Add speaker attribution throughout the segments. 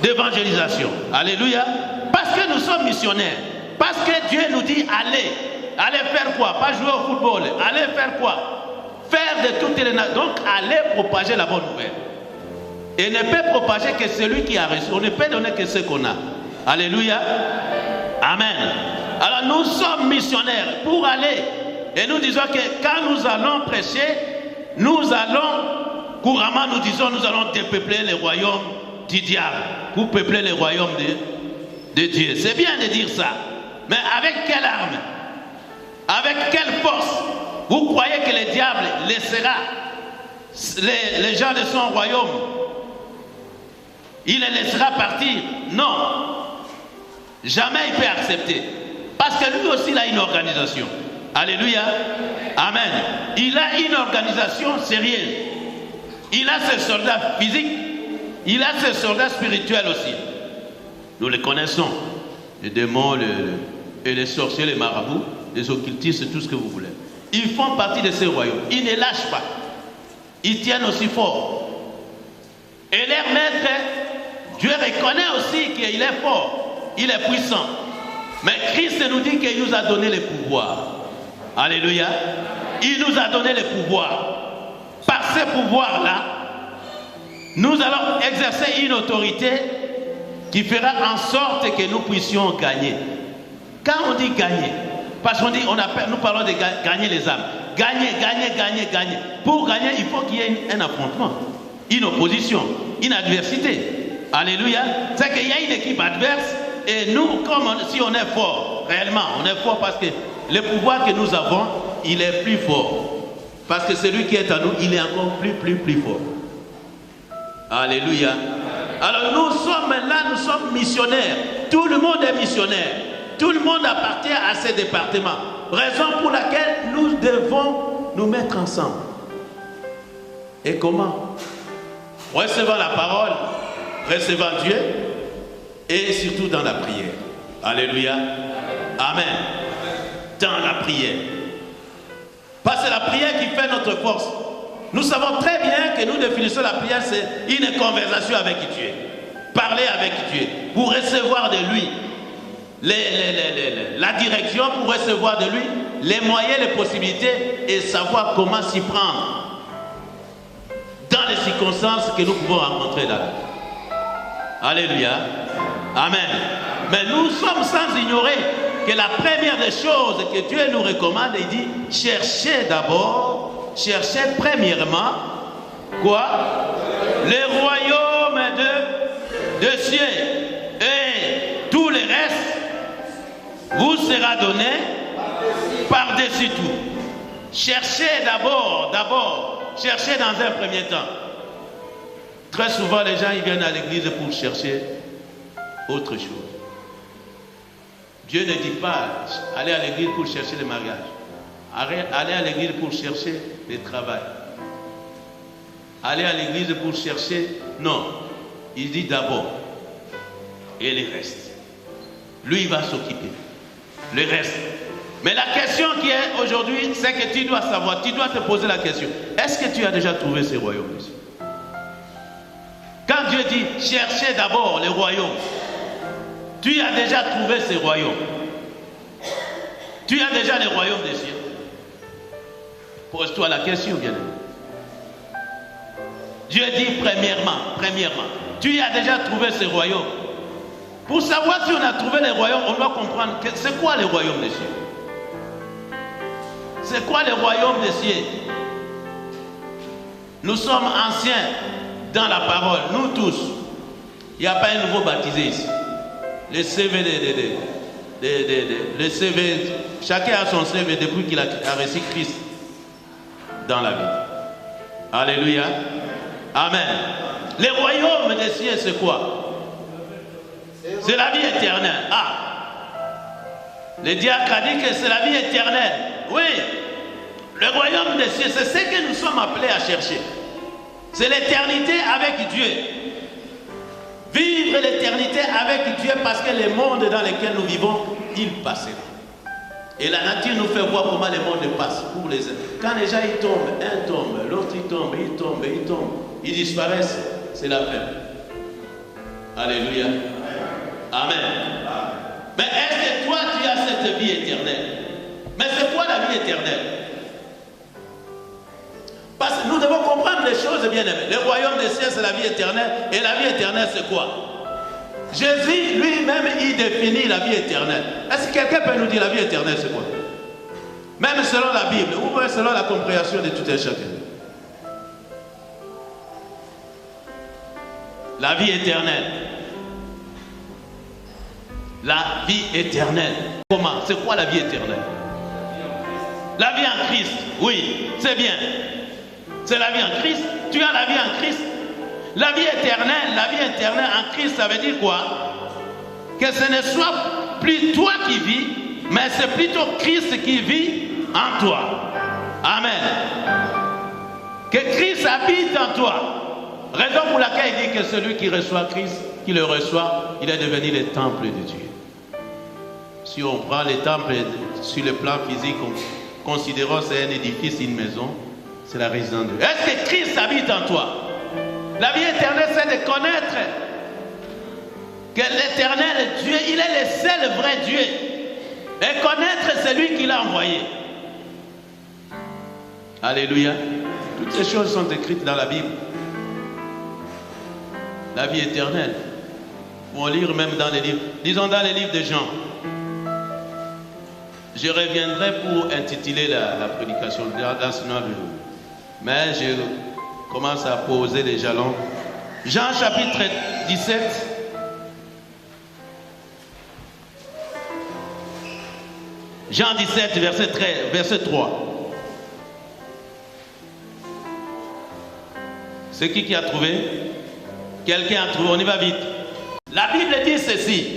Speaker 1: d'évangélisation. Alléluia. Parce que nous sommes missionnaires. Parce que Dieu nous dit allez. Allez faire quoi? Pas jouer au football. Allez faire quoi? Faire de toutes les nations. Donc allez propager la bonne nouvelle. Et ne peut propager que celui qui a reçu. On ne peut donner que ce qu'on a. Alléluia. Amen. Alors nous sommes missionnaires pour aller. Et nous disons que quand nous allons prêcher, nous allons, couramment nous disons, nous allons dépeupler les royaumes du diable. Pour peupler les royaumes de Dieu. C'est bien de dire ça. Mais avec quelle arme? Avec quelle force? Vous croyez que le diable laissera les gens de son royaume? Il les laissera partir? Non. Jamais il peut accepter. Parce que lui aussi il a une organisation. Alléluia. Amen. Il a une organisation sérieuse. Il a ses soldats physiques. Il a ses soldats spirituels aussi. Nous les connaissons. Les démons, et les sorciers, les marabouts, les occultistes, tout ce que vous voulez. Ils font partie de ces royaumes. Ils ne lâchent pas. Ils tiennent aussi fort. Et leur maître, Dieu reconnaît aussi qu'il est fort. Il est puissant. Mais Christ nous dit qu'il nous a donné le pouvoir. Alléluia. Il nous a donné le pouvoir. Par ce pouvoir-là, nous allons exercer une autorité qui fera en sorte que nous puissions gagner. Quand on dit gagner, parce qu'on dit, nous parlons de gagner les âmes. Gagner. Pour gagner, il faut qu'il y ait un affrontement, une opposition, une adversité. Alléluia. C'est qu'il y a une équipe adverse et nous, si on est fort, réellement, on est fort parce que le pouvoir que nous avons, il est plus fort. Parce que celui qui est en nous, il est encore plus fort. Alléluia. Alors nous sommes là, nous sommes missionnaires. Tout le monde est missionnaire. Tout le monde appartient à ces départements. Raison pour laquelle nous devons nous mettre ensemble. Et comment? Recevant la parole, recevant Dieu et surtout dans la prière. Alléluia. Amen. Dans la prière. Parce que c'est la prière qui fait notre force. Nous savons très bien que nous définissons la prière, c'est une conversation avec Dieu. Parler avec Dieu. Pour recevoir de lui la direction, pour recevoir de lui les moyens, les possibilités et savoir comment s'y prendre dans les circonstances que nous pouvons rencontrer là. Alléluia. Amen. Mais nous sommes sans ignorer que la première des choses que Dieu nous recommande, il dit, cherchez premièrement, quoi? Le royaume de cieux. Et tout le reste vous sera donné par-dessus tout. Cherchez cherchez dans un premier temps. Très souvent, les gens ils viennent à l'église pour chercher autre chose. Dieu ne dit pas aller à l'église pour chercher le mariage. Aller à l'église pour chercher le travail. Aller à l'église pour chercher... Non. Il dit d'abord. Et le reste. Lui, il va s'occuper. Le reste. Mais la question qui est aujourd'hui, c'est que tu dois savoir, tu dois te poser la question. Est-ce que tu as déjà trouvé ce royaume ici? Quand Dieu dit, cherchez d'abord le royaume, tu as déjà trouvé ce royaume. Tu as déjà le royaume des cieux. Pose-toi la question, bien-aimé. Dieu dit premièrement, tu as déjà trouvé ce royaume. Pour savoir si on a trouvé le royaume, on doit comprendre que c'est quoi le royaume des cieux. C'est quoi le royaume des cieux? Nous sommes anciens dans la parole, nous tous. Il n'y a pas un nouveau baptisé ici. Le CV, le CV, chacun a son CV depuis qu'il a reçu Christ dans la vie. Alléluia. Amen. Le royaume des cieux, c'est quoi? C'est la vie éternelle. Le diacre a dit que c'est la vie éternelle. Oui. Le royaume des cieux, c'est ce que nous sommes appelés à chercher. C'est l'éternité avec Dieu. Vivre l'éternité avec Dieu parce que le monde dans lequel nous vivons, il passera. Et la nature nous fait voir comment le monde passe pour les uns. Quand les gens ils tombent, un tombe, l'autre il tombe, ils disparaissent, c'est la fin. Alléluia. Amen. Mais est-ce que toi, tu as cette vie éternelle? Mais c'est quoi la vie éternelle? Parce que nous devons comprendre les choses, bien aimés. Le royaume des cieux, c'est la vie éternelle. Et la vie éternelle, c'est quoi? Jésus lui-même, il définit la vie éternelle. Est-ce que quelqu'un peut nous dire la vie éternelle, c'est quoi? Même selon la Bible, ou même selon la compréhension de tout un chacun. La vie éternelle. La vie éternelle. Comment? C'est quoi la vie éternelle? La vie en Christ. Oui, c'est bien. C'est la vie en Christ. Tu as la vie en Christ. La vie éternelle en Christ, ça veut dire quoi? Que ce ne soit plus toi qui vis, mais c'est plutôt Christ qui vit en toi. Amen. Que Christ habite en toi. Raison pour laquelle il dit que celui qui reçoit Christ, qui le reçoit, il est devenu le temple de Dieu. Si on prend les temples sur le plan physique, considérons c'est un édifice, une maison, c'est la résidence de Dieu. Est-ce que Christ habite en toi? La vie éternelle, c'est de connaître que l'éternel Dieu, il est le seul vrai Dieu. Et connaître celui qui l'a envoyé. Alléluia. Toutes ces choses sont écrites dans la Bible. La vie éternelle. On lire même dans les livres. Disons dans les livres de Jean. Je reviendrai pour intituler la prédication. Mais je commence à poser les jalons. Jean chapitre 17. Jean 17, verset 3. C'est qui a trouvé? Quelqu'un a trouvé, on y va vite. La Bible dit ceci,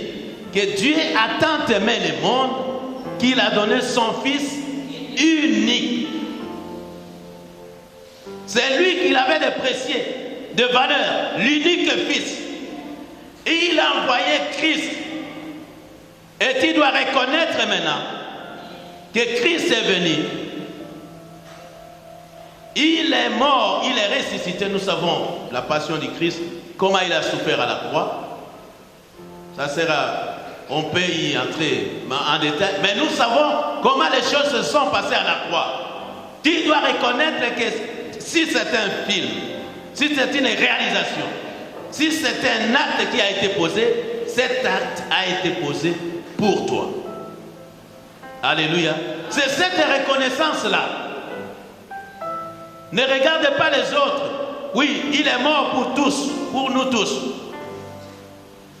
Speaker 1: que Dieu a tant aimé le monde qu'il a donné son Fils unique. C'est lui qu'il avait de précieux, de valeur, l'unique Fils. Et il a envoyé Christ. Et tu dois reconnaître maintenant que Christ est venu. Il est mort, il est ressuscité. Nous savons la passion du Christ, comment il a souffert à la croix. Ça sera, on peut y entrer en détail, mais nous savons comment les choses se sont passées à la croix. Tu dois reconnaître que si c'est un film, si c'est une réalisation, si c'est un acte qui a été posé, cet acte a été posé pour toi. Alléluia. C'est cette reconnaissance-là. Ne regarde pas les autres. Oui, il est mort pour tous, pour nous tous.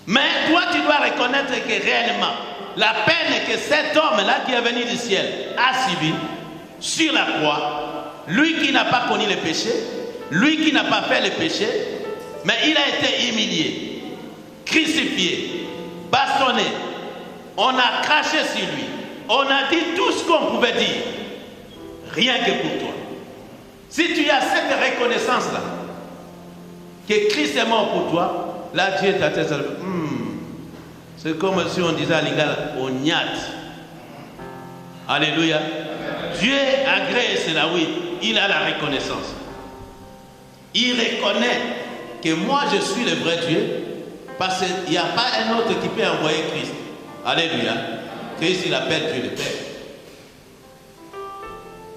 Speaker 1: Mais toi, tu dois reconnaître que réellement, la peine que cet homme-là qui est venu du ciel a subi sur la croix, lui qui n'a pas connu le péché, lui qui n'a pas fait le péché, mais il a été humilié, crucifié, bastonné. On a craché sur lui. On a dit tout ce qu'on pouvait dire. Rien que pour toi. Si tu as cette reconnaissance-là, que Christ est mort pour toi, là Dieu t'a dit, c'est comme si on disait à l'Ingala, on niat. Alléluia. Dieu agrée cela, oui. Il a la reconnaissance. Il reconnaît que moi je suis le vrai Dieu, parce qu'il n'y a pas un autre qui peut envoyer Christ. Alléluia. Christ, il appelle Dieu le Père.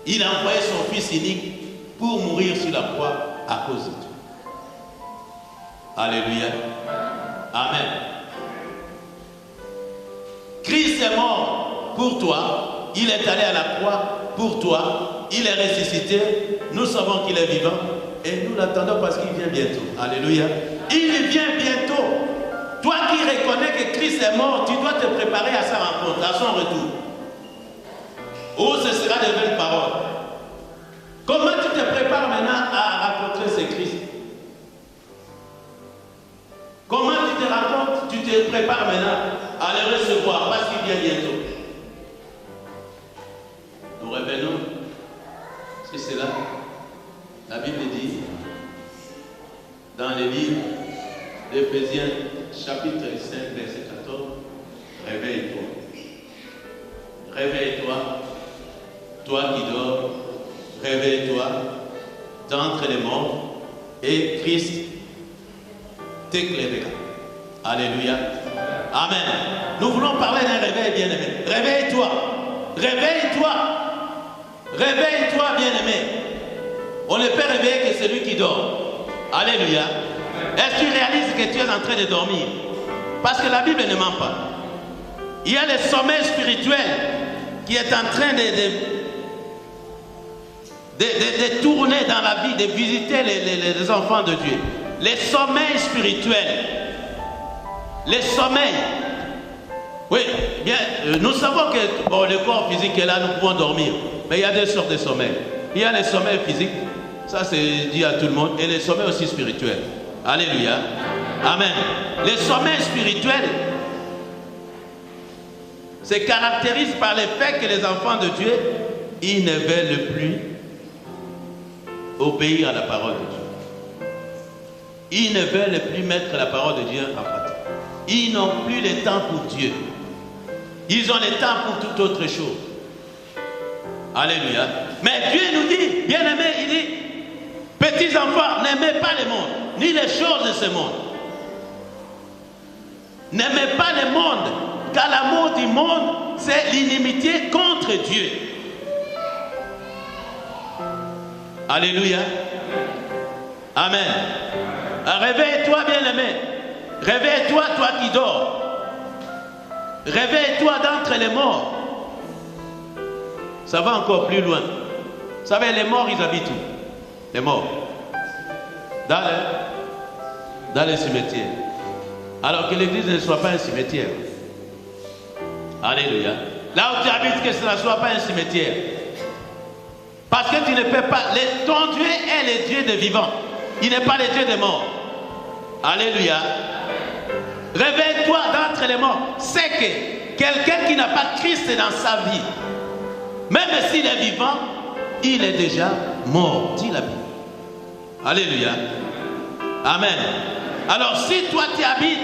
Speaker 1: Il a envoyé son Fils unique pour mourir sur la croix à cause de toi. Alléluia. Amen. Christ est mort pour toi. Il est allé à la croix pour toi. Il est ressuscité. Nous savons qu'il est vivant. Et nous l'attendons parce qu'il vient bientôt. Alléluia. Il vient bientôt. Toi qui reconnais que Christ est mort, tu dois te préparer à sa rencontre, à son retour. Où ce sera de belles paroles. Comment tu te prépares maintenant à rencontrer ce Christ? Comment tu te rencontres, tu te prépares maintenant à le recevoir parce qu'il vient bientôt? Nous revenons. C'est cela. La Bible dit dans les livres d'Éphésiens chapitre 5 verset 14, réveille-toi. Réveille-toi, toi qui dors, réveille-toi d'entre les morts et Christ t'éclairera. Alléluia. Amen. Nous voulons parler d'un réveil, bien-aimé. Réveille-toi. Réveille-toi. Réveille-toi, bien-aimé. On ne peut réveiller que celui qui dort. Alléluia. Est-ce que tu réalises que tu es en train de dormir? Parce que la Bible ne ment pas. Il y a le sommeil spirituel qui est en train de tourner dans la vie, de visiter les enfants de Dieu. Les sommeils spirituels. Les sommeils. Oui, bien, nous savons que bon, le corps physique est là, nous pouvons dormir. Mais il y a deux sortes de sommeils. Il y a les sommeils physiques, ça c'est dit à tout le monde, et les sommeils aussi spirituels. Alléluia. Amen. Les sommeils spirituels se caractérisent par le fait que les enfants de Dieu, ils ne veulent plus obéir à la parole de Dieu. Ils ne veulent plus mettre la parole de Dieu en pratique. Ils n'ont plus le temps pour Dieu. Ils ont le temps pour toute autre chose. Alléluia. Mais Dieu nous dit, bien-aimé, il dit, petits enfants, n'aimez pas le monde, ni les choses de ce monde. N'aimez pas le monde, car l'amour du monde, c'est l'inimitié contre Dieu. Alléluia. Amen. Réveille-toi, bien-aimé. Réveille-toi, toi qui dors. Réveille-toi d'entre les morts. Ça va encore plus loin. Vous savez, les morts, ils habitent où? Les morts. Dans les cimetières. Alors que l'église ne soit pas un cimetière. Alléluia. Là où tu habites, que ce ne soit pas un cimetière. Parce que tu ne peux pas. Ton Dieu est le Dieu des vivants. Il n'est pas le Dieu des morts. Alléluia. Réveille-toi d'entre les morts. C'est que quelqu'un qui n'a pas Christ dans sa vie, même s'il est vivant, il est déjà mort, dit la Bible. Alléluia. Amen. Alors si toi tu habites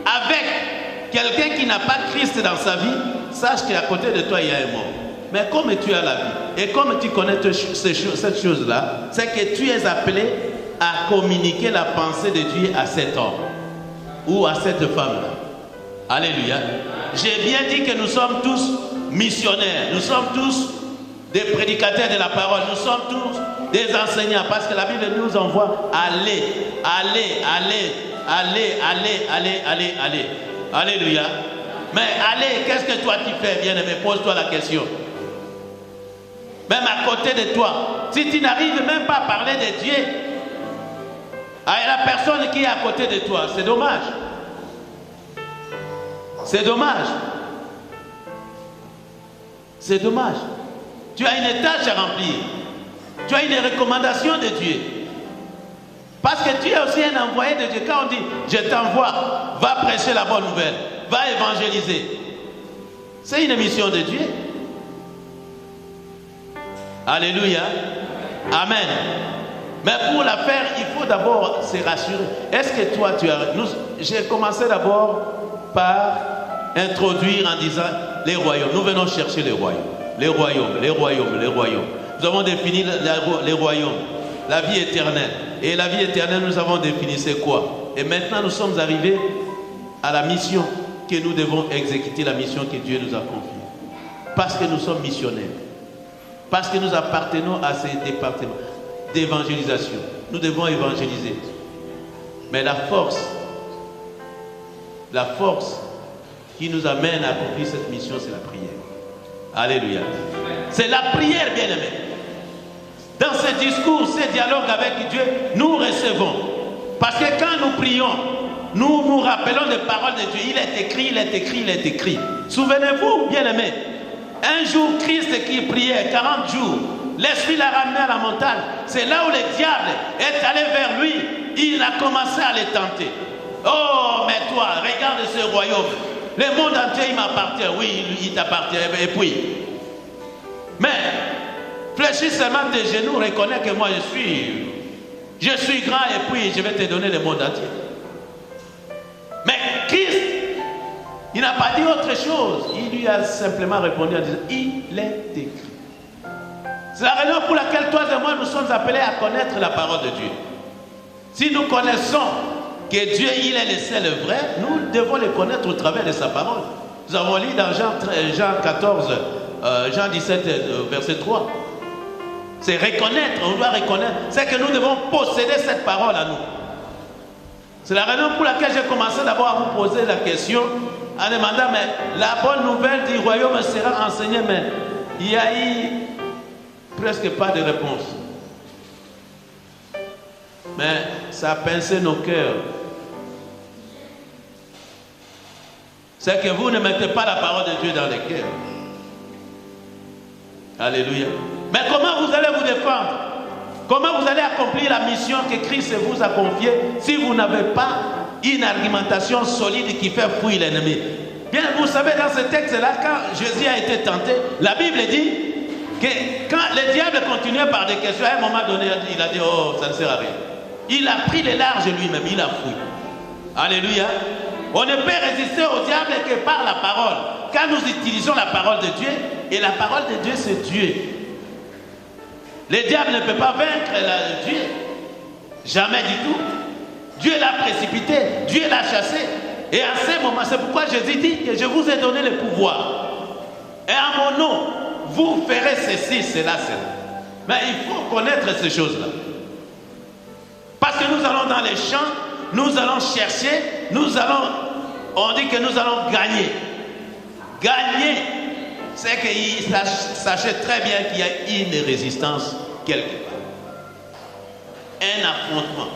Speaker 1: avec quelqu'un qui n'a pas Christ dans sa vie, sache qu'à côté de toi il y a un mort. Mais comme tu as la vie, et comme tu connais cette chose-là, c'est que tu es appelé à communiquer la pensée de Dieu à cet homme ou à cette femme-là. Alléluia. J'ai bien dit que nous sommes tous missionnaires, nous sommes tous des prédicateurs de la parole, nous sommes tous des enseignants, parce que la Bible nous envoie aller. Alléluia. Mais allez, qu'est-ce que toi tu fais, bien-aimé? Pose-toi la question. Même à côté de toi, si tu n'arrives même pas à parler de Dieu à la personne qui est à côté de toi, c'est dommage. C'est dommage. C'est dommage. Tu as une tâche à remplir. Tu as une recommandation de Dieu. Parce que tu es aussi un envoyé de Dieu. Quand on dit, je t'envoie, va prêcher la bonne nouvelle, va évangéliser. C'est une mission de Dieu. Alléluia. Amen. Mais pour la faire, il faut d'abord se rassurer. Est-ce que toi, tu as... J'ai commencé d'abord par introduire en disant les royaumes. Nous venons chercher les royaumes. Les royaumes, les royaumes, les royaumes. Nous avons défini les royaumes, la vie éternelle. Et la vie éternelle, nous avons défini c'est quoi. Et maintenant, nous sommes arrivés à la mission que nous devons exécuter, la mission que Dieu nous a confiée. Parce que nous sommes missionnaires. Parce que nous appartenons à ces départements d'évangélisation. Nous devons évangéliser. Mais la force qui nous amène à accomplir cette mission, c'est la prière. Alléluia. C'est la prière, bien-aimé. Dans ce discours, ce dialogue avec Dieu, nous recevons. Parce que quand nous prions, nous nous rappelons des paroles de Dieu. Il est écrit, il est écrit, il est écrit. Souvenez-vous, bien-aimé, un jour, Christ qui priait 40 jours, l'Esprit l'a ramené à la montagne. C'est là où le diable est allé vers lui. Il a commencé à le tenter. Oh, mais toi, regarde ce royaume. Le monde entier, il m'appartient. Oui, il t'appartient. Et puis, mais, fléchis seulement tes genoux, reconnais que moi je suis grand et puis je vais te donner le monde entier. Mais Christ, il n'a pas dit autre chose. Il lui a simplement répondu en disant, il est écrit. C'est la raison pour laquelle toi et moi nous sommes appelés à connaître la parole de Dieu. Si nous connaissons que Dieu, il est le seul vrai, nous devons le connaître au travers de sa parole. Nous avons lu dans Jean 14, Jean 17, verset 3. C'est reconnaître, on doit reconnaître. C'est que nous devons posséder cette parole à nous. C'est la raison pour laquelle j'ai commencé d'abord à vous poser la question en demandant, mais la bonne nouvelle du royaume sera enseignée, mais il y a eu presque pas de réponse. Mais ça a pincé nos cœurs. C'est que vous ne mettez pas la parole de Dieu dans les cœurs. Alléluia. Mais comment vous allez vous défendre? Comment vous allez accomplir la mission que Christ vous a confiée si vous n'avez pas une argumentation solide qui fait fuir l'ennemi? Bien, vous savez, dans ce texte-là, quand Jésus a été tenté, la Bible dit que quand le diable continuait par des questions, à un moment donné, il a dit, oh, ça ne sert à rien. Il a pris les larges lui-même, il a fui. Alléluia. On ne peut résister au diable que par la parole. Quand nous utilisons la parole de Dieu, et la parole de Dieu, c'est Dieu. Le diable ne peut pas vaincre Dieu. Jamais du tout. Dieu l'a précipité, Dieu l'a chassé. Et à ce moment, c'est pourquoi Jésus dit que je vous ai donné le pouvoir. Et à mon nom, vous ferez ceci, cela, cela. Mais il faut connaître ces choses-là. Parce que nous allons dans les champs, nous allons chercher, on dit que nous allons gagner. Gagner, c'est qu'il sachait très bien qu'il y a une résistance quelque part. Un affrontement,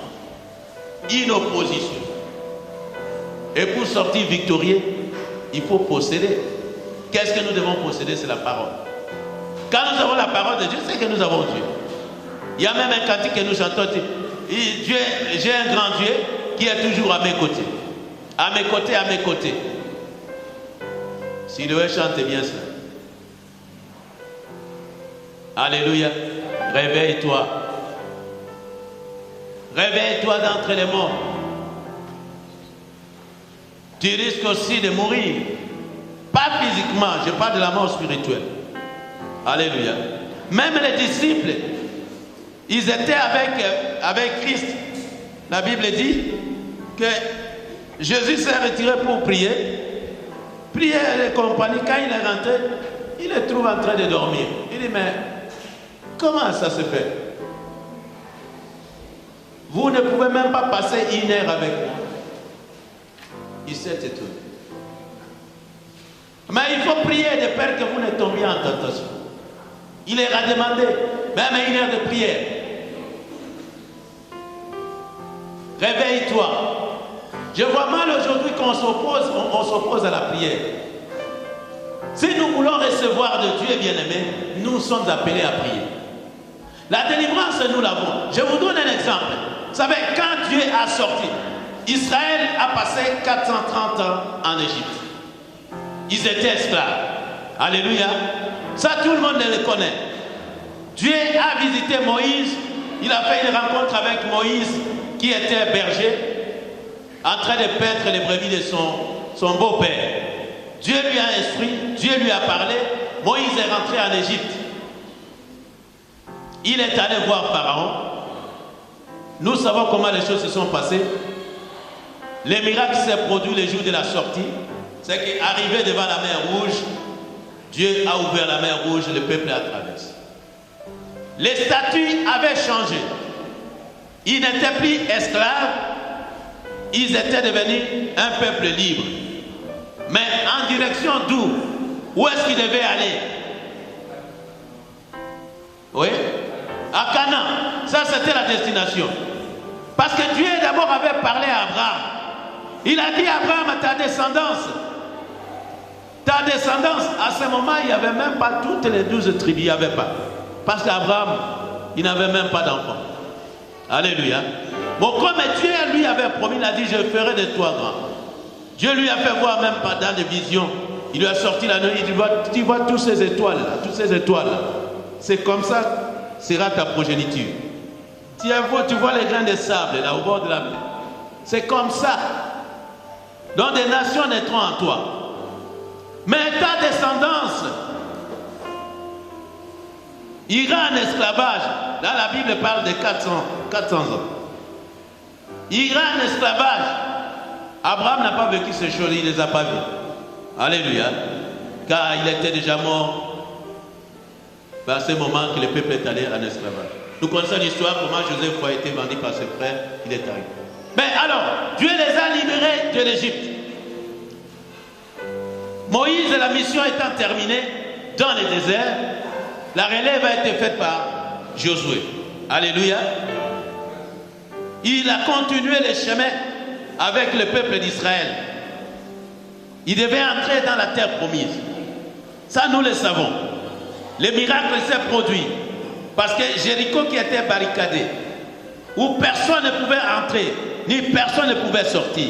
Speaker 1: une opposition. Et pour sortir victorieux, il faut posséder. Qu'est-ce que nous devons posséder? C'est la parole. Quand nous avons la parole de Dieu, c'est que nous avons Dieu. Il y a même un cantique que nous chantons. Dieu, j'ai un grand Dieu qui est toujours à mes côtés. À mes côtés, à mes côtés. Si le chante bien ça. Alléluia. Réveille-toi. Réveille-toi d'entre les morts. Tu risques aussi de mourir. Pas physiquement, je parle de la mort spirituelle. Alléluia. Même les disciples, ils étaient avec Christ. La Bible dit que Jésus s'est retiré pour prier. Prier les compagnies. Quand il est rentré, il les trouve en train de dormir. Il dit, mais comment ça se fait? Vous ne pouvez même pas passer une heure avec moi. Il s'est étonné. Mais il faut prier de peur que vous ne tombiez en tentation. Il leur a demandé, même une heure de prière. Réveille-toi. Je vois mal aujourd'hui qu'on s'oppose à la prière. Si nous voulons recevoir de Dieu bien-aimé, nous sommes appelés à prier. La délivrance, nous l'avons. Je vous donne un exemple. Vous savez, quand Dieu a sorti, Israël a passé 430 ans en Égypte. Ils étaient esclaves. Alléluia. Ça, tout le monde le connaît. Dieu a visité Moïse. Il a fait une rencontre avec Moïse, qui était berger, en train de paître les brebis de son beau-père. Dieu lui a instruit, Dieu lui a parlé. Moïse est rentré en Égypte. Il est allé voir Pharaon. Nous savons comment les choses se sont passées. Le miracle s'est produit le jour de la sortie. C'est qu'arrivé devant la mer Rouge, Dieu a ouvert la mer Rouge, le peuple a traversé. Les statuts avaient changé. Ils n'étaient plus esclaves, ils étaient devenus un peuple libre. Mais en direction d'où? Où est-ce qu'ils devaient aller? Oui? À Canaan. Ça, c'était la destination. Parce que Dieu d'abord avait parlé à Abraham. Il a dit à Abraham, ta descendance. Ta descendance, à ce moment, il n'y avait même pas toutes les 12 tribus, il n'y avait pas. Parce qu'Abraham, il n'avait même pas d'enfant. Alléluia. Bon, comme Dieu lui avait promis, il a dit, je ferai de toi grand. Dieu lui a fait voir même pas dans des visions. Il lui a sorti la nuit, il dit, tu vois toutes ces étoiles-là, toutes ces étoiles-là. C'est comme ça, sera ta progéniture. Tu vois les grains de sable, là, au bord de la mer. C'est comme ça. Donc des nations naîtront en toi. Mais ta descendance ira en esclavage. Là, la Bible parle de 400 ans. Il ira en esclavage. Abraham n'a pas vécu ces choses, il ne les a pas vues. Alléluia. Car il était déjà mort par ce moment que le peuple est allé en esclavage. Nous connaissons l'histoire, comment Joseph a été vendu par ses frères, il est arrivé. Mais alors, Dieu les a libérés de l'Égypte. Moïse, la mission étant terminée dans le désert, la relève a été faite par Josué. Alléluia. Il a continué le chemin avec le peuple d'Israël. Il devait entrer dans la terre promise. Ça, nous le savons. Le miracle s'est produit parce que Jéricho qui était barricadé, où personne ne pouvait entrer, ni personne ne pouvait sortir.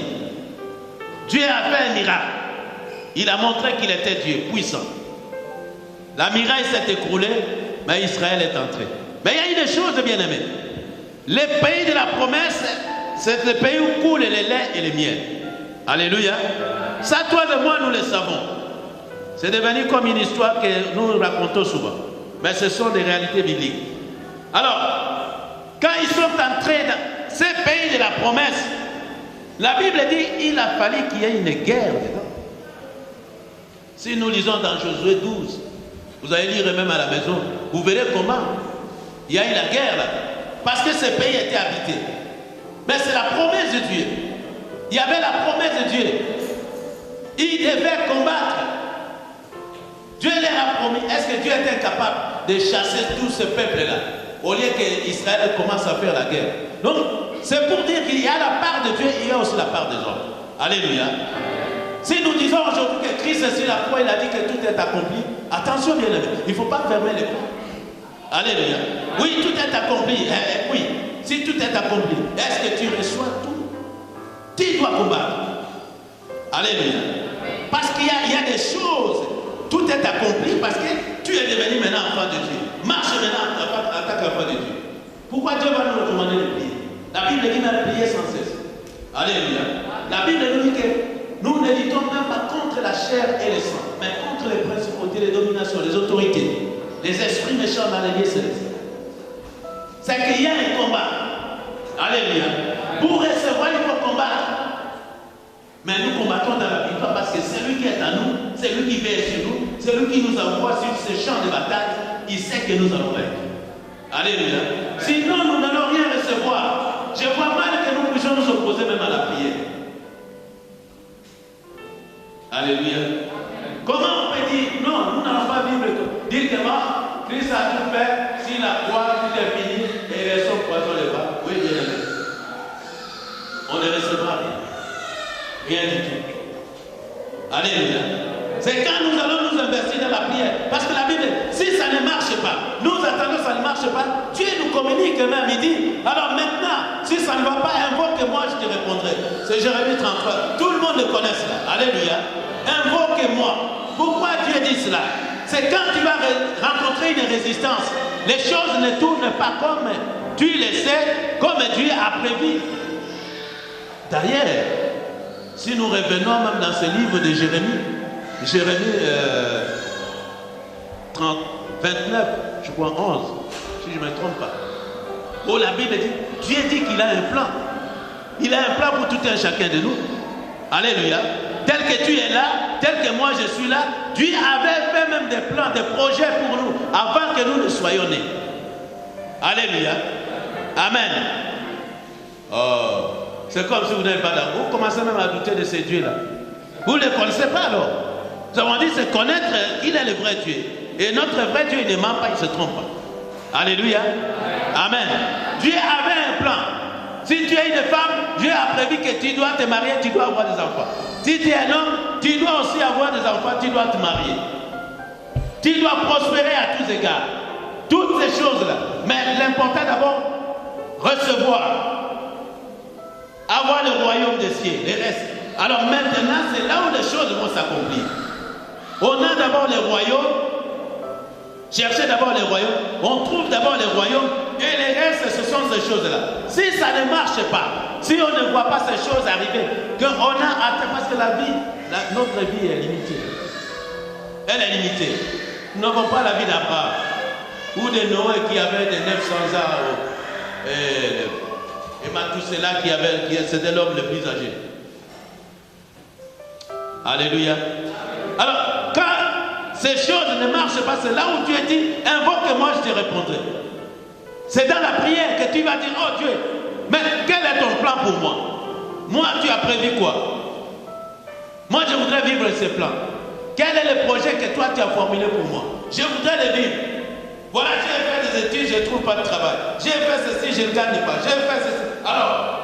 Speaker 1: Dieu a fait un miracle. Il a montré qu'il était Dieu, puissant. La muraille s'est écroulée, mais Israël est entré. Mais il y a eu des choses, bien aimés. Le pays de la promesse, c'est le pays où coulent les laits et les miels. Alléluia. Ça, toi et moi, nous le savons. C'est devenu comme une histoire que nous racontons souvent. Mais ce sont des réalités bibliques. Alors, quand ils sont entrés dans ce pays de la promesse, la Bible dit qu'il a fallu qu'il y ait une guerre dedans. Si nous lisons dans Josué 12, vous allez lire même à la maison, vous verrez comment il y a eu la guerre là. Parce que ce pays était habité. Mais c'est la promesse de Dieu. Il y avait la promesse de Dieu. Ils devaient combattre. Dieu leur a promis. Est-ce que Dieu est incapable de chasser tout ce peuple-là au lieu qu'Israël commence à faire la guerre? Donc, c'est pour dire qu'il y a la part de Dieu et il y a aussi la part des hommes. Alléluia. Si nous disons aujourd'hui que Christ est sur la croix, il a dit que tout est accompli, attention bien aimé, il ne faut pas fermer les portes. Alléluia. Oui, tout est accompli. Oui, si tout est accompli, est-ce que tu reçois tout? Tu dois combattre. Alléluia. Parce qu'il y a des choses, tout est accompli parce que tu es devenu maintenant enfant de Dieu. Marche maintenant en tant qu'enfant de Dieu. Pourquoi Dieu va nous recommander de prier? La Bible dit même prier sans cesse. Alléluia. La Bible nous dit que nous ne luttons même pas contre la chair et le sang, mais contre les principautés, les dominations, les autorités, les esprits méchants dans les lieux célestes. C'est qu'il y a un combat. Alléluia. Pour recevoir, il faut combattre. Mais nous combattons dans la victoire parce que c'est lui qui est à nous, c'est lui qui veille sur nous, c'est lui qui nous envoie sur ce champ de bataille. Il sait que nous allons vaincre. Alléluia. Sinon, nous n'allons rien recevoir. Je vois mal que nous puissions nous opposer même à la prière. Alléluia. Comment on peut dire non, nous n'allons pas vivre dire que moi, Christ a tout fait, si la croix, tout est fini, et les son poison les bras. Oui, bien aimé. On ne recevra rien. Rien du tout. Alléluia. C'est quand nous allons nous investir dans la prière. Parce que la Bible, si ça ne marche pas, nous attendons ça ne marche pas, Dieu nous communique même, il dit, alors maintenant, si ça ne va pas, invoque-moi, je te répondrai. C'est Jérémie 33. Tout le monde le connaît cela. Alléluia. Invoque-moi. Pourquoi Dieu dit cela? C'est quand tu vas rencontrer une résistance, les choses ne tournent pas comme tu le sais, comme Dieu a prévu. D'ailleurs, si nous revenons même dans ce livre de Jérémie 30, 29, je crois 11, si je ne me trompe pas, où la Bible dit, Dieu dit qu'il a un plan. Il a un plan pour tout un chacun de nous. Alléluia. Tel que tu es là, tel que moi je suis là, Dieu avait fait même des plans, des projets pour nous, avant que nous ne soyons nés. Alléluia. Amen. Oh, c'est comme si vous n'avez pas d'amour. Vous commencez même à douter de ces dieux-là. Vous ne les connaissez pas alors. Nous avons dit, c'est connaître qu'il est le vrai Dieu. Et notre vrai Dieu, il ne ment pas, il ne se trompe pas. Alléluia. Amen. Dieu avait un plan. Si tu es une femme, Dieu a prévu que tu dois te marier, tu dois avoir des enfants. Si tu es un homme, tu dois aussi avoir des enfants, tu dois te marier. Tu dois prospérer à tous égards. Toutes ces choses-là. Mais l'important d'abord, recevoir. Avoir le royaume des cieux, les restes. Alors maintenant, c'est là où les choses vont s'accomplir. On a d'abord les royaumes. Cherchez d'abord les royaumes. On trouve d'abord les royaumes. Et les restes, ce sont ces choses-là. Si ça ne marche pas, si on ne voit pas ces choses arriver, qu'on a atteint, parce que la vie, notre vie est limitée. Elle est limitée. Nous n'avons pas la vie d'Abraham ou de Noé qui avait des 900 ans Et Mathusela c'était l'homme le plus âgé. Alléluia. Alors, quand ces choses ne marchent pas, c'est là où Dieu dit, invoque-moi, je te répondrai. C'est dans la prière que tu vas dire, oh Dieu, mais quel est ton plan pour moi? Moi, tu as prévu quoi? Moi, je voudrais vivre ces plans. Quel est le projet que toi, tu as formulé pour moi? Je voudrais le vivre. Voilà, j'ai fait des études, je ne trouve pas de travail. J'ai fait ceci, je ne gagne pas. J'ai fait ceci. Alors,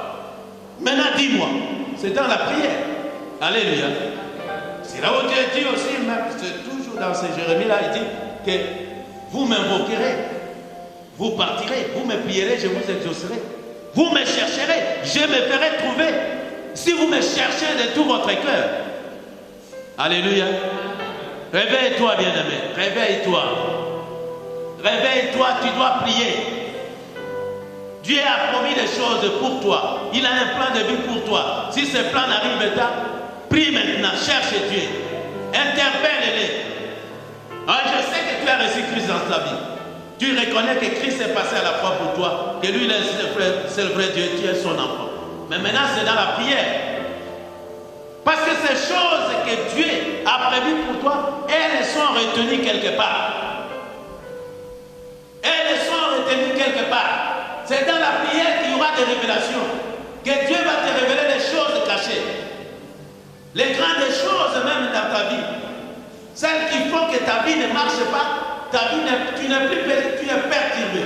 Speaker 1: maintenant, dis-moi. C'est dans la prière. Alléluia. C'est là où Dieu dit aussi, même, c'est toujours dans ce Jérémie-là, il dit que vous m'invoquerez, vous partirez, vous me prierez, je vous exaucerai. Vous me chercherez, je me ferai trouver. Si vous me cherchez de tout votre cœur. Alléluia. Réveille-toi, bien-aimé. Réveille-toi. Réveille-toi, tu dois prier. Dieu a promis des choses pour toi. Il a un plan de vie pour toi. Si ce plan n'arrive pas, prie maintenant, cherche Dieu. Interpelle-les. Je sais que tu as reçu Christ dans ta vie. Tu reconnais que Christ est passé à la croix pour toi, que lui, c'est le vrai Dieu, tu es son enfant. Mais maintenant, c'est dans la prière. Parce que ces choses que Dieu a prévues pour toi, elles sont retenues quelque part. Elles sont retenues quelque part. C'est dans la prière qu'il y aura des révélations. Que Dieu va te révéler les choses cachées. Les grandes choses même dans ta vie. Celles qui font que ta vie ne marche pas. Ta vie, tu n'es plus perdu, tu es perturbé.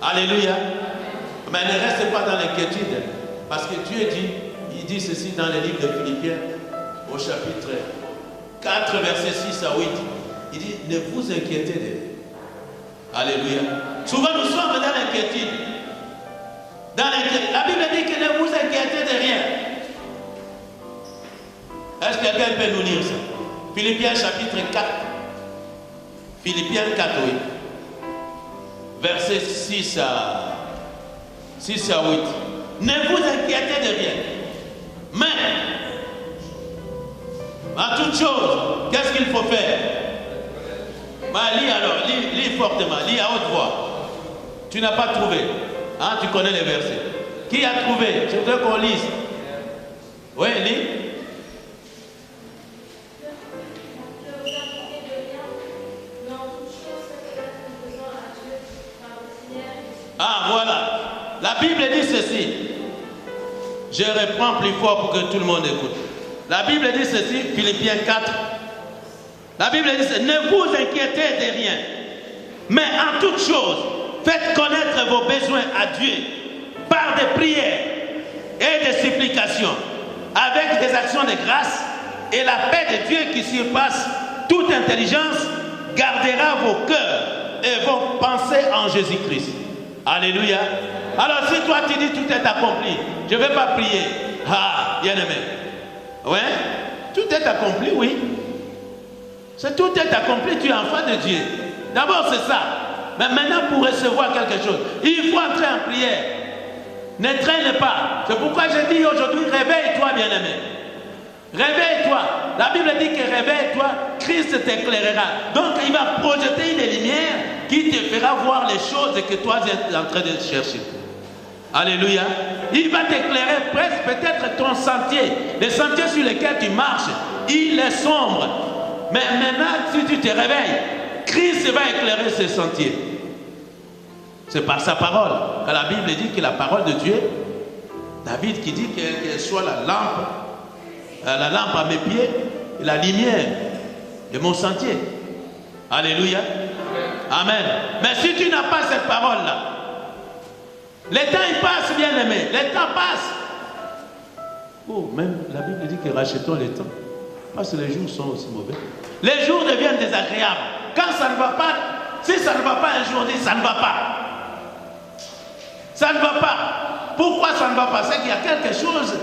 Speaker 1: Alléluia. Mais ne reste pas dans l'inquiétude. Parce que Dieu dit, il dit ceci dans le livre de Philippiens, au chapitre 4, versets 6 à 8. Il dit, ne vous inquiétez de rien. Alléluia. Souvent nous sommes dans l'inquiétude. La Bible dit que ne vous inquiétez de rien. Est-ce que quelqu'un peut nous lire ça? Philippiens chapitre 4. Philippiens 4, oui. Versets 6 à 8. Ne vous inquiétez de rien. Mais, en toute chose, qu'est-ce qu'il faut faire? Lis alors, lis fortement, lis à haute voix. Tu n'as pas trouvé. Hein, tu connais les versets. Qui a trouvé? Je voudrais qu'on lise. Oui, lis. Ah, voilà. La Bible dit ceci. Je reprends plus fort pour que tout le monde écoute. La Bible dit ceci, Philippiens 4. La Bible dit ceci. Ne vous inquiétez de rien. Mais en toute chose, faites connaître vos besoins à Dieu par des prières et des supplications, avec des actions de grâce, et la paix de Dieu qui surpasse toute intelligence gardera vos cœurs et vos pensées en Jésus-Christ. Alléluia. Alors si toi tu dis tout est accompli, je ne vais pas prier. Ah, bien-aimé. Ouais, tout est accompli, oui. Tout est accompli, tu es enfant de Dieu. D'abord c'est ça. Mais maintenant pour recevoir quelque chose, il faut entrer en prière. Ne traîne pas. C'est pourquoi je dis aujourd'hui, réveille-toi, bien-aimé. Réveille-toi. La Bible dit que réveille-toi, Christ t'éclairera. Donc il va projeter une lumière qui te fera voir les choses que toi tu es en train de chercher. Alléluia. Il va t'éclairer presque peut-être ton sentier. Le sentier sur lequel tu marches, il est sombre. Mais maintenant, si tu te réveilles, Christ va éclairer ce sentier. C'est par sa parole. Quand la Bible dit que la parole de Dieu, David qui dit qu'elle soit la lampe à mes pieds et la lumière de mon sentier. Alléluia. Amen. Mais si tu n'as pas cette parole-là, le temps il passe, bien aimé. Le temps passe. Oh, même la Bible dit que rachetons le temps. Parce que les jours sont aussi mauvais. Les jours deviennent désagréables. Quand ça ne va pas, si ça ne va pas un jour, dit ça ne va pas. Ça ne va pas. Pourquoi ça ne va pas? C'est qu'il y a quelque chose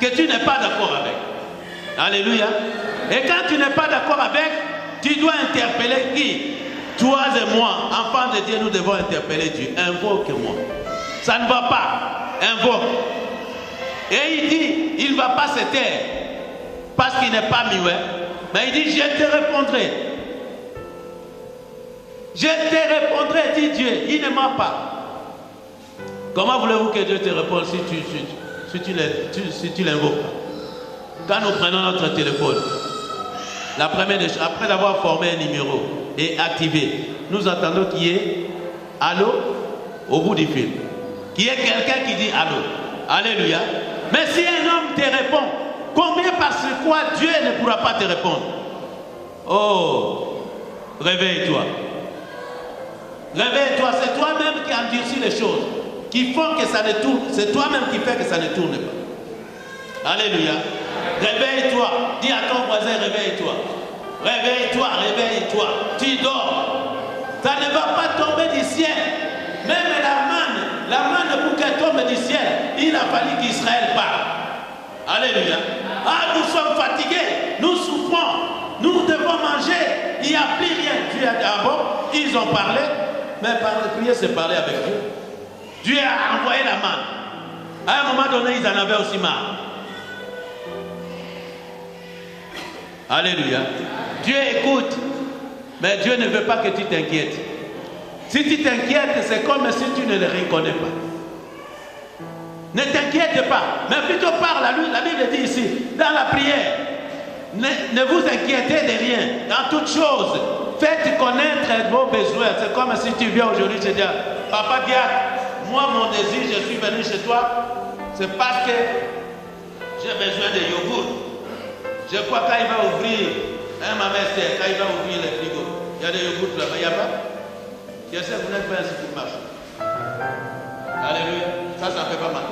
Speaker 1: que tu n'es pas d'accord avec. Alléluia. Et quand tu n'es pas d'accord avec, tu dois interpeller qui? Toi et moi, enfants de Dieu, nous devons interpeller Dieu. Invoque-moi. Ça ne va pas. Invoque. Et il dit, il ne va pas se taire. Parce qu'il n'est pas muet. Mais il dit, je te répondrai. Je te répondrai, dit Dieu. Il ne ment pas. Comment voulez-vous que Dieu te réponde si tu l'invoques? Quand nous prenons notre téléphone, la première des choses, après avoir formé un numéro et activé, nous entendons qu'il y ait allô au bout du fil. Qu'il y ait quelqu'un qui dit allô. Alléluia. Mais si un homme te répond, combien parce quoi Dieu ne pourra pas te répondre? Oh, réveille-toi. Réveille-toi, c'est toi-même qui endurcis les choses, qui font que ça ne tourne. C'est toi-même qui fait que ça ne tourne pas. Alléluia. Réveille-toi. Dis à ton voisin, réveille-toi. Réveille-toi, réveille-toi. Tu dors. Ça ne va pas tomber du ciel. Même la manne pour qu'elle tombe du ciel, il a fallu qu'Israël parle. Alléluia. Ah, nous sommes fatigués, nous souffrons, nous devons manger, il n'y a plus rien. Dieu a dit, ah bon, ils ont parlé, mais prier c'est parler avec Dieu. Dieu a envoyé la manne. À un moment donné, ils en avaient aussi marre. Alléluia. Dieu écoute, mais Dieu ne veut pas que tu t'inquiètes. Si tu t'inquiètes, c'est comme si tu ne le reconnais pas. Ne t'inquiète pas, mais plutôt parle à lui. La Bible dit ici, dans la prière, ne vous inquiétez de rien. Dans toutes choses, faites connaître vos besoins. C'est comme si tu viens aujourd'hui et te dis, Papa Diak, moi mon désir, je suis venu chez toi, c'est parce que j'ai besoin de yogourt. Je crois quand il va ouvrir, ma mère sait, quand il va ouvrir le frigo, il y a des yogourts là-bas, il n'y a pas. Je sais que vous n'êtes pas un supermarché. Alléluia. Ça ne fait pas mal.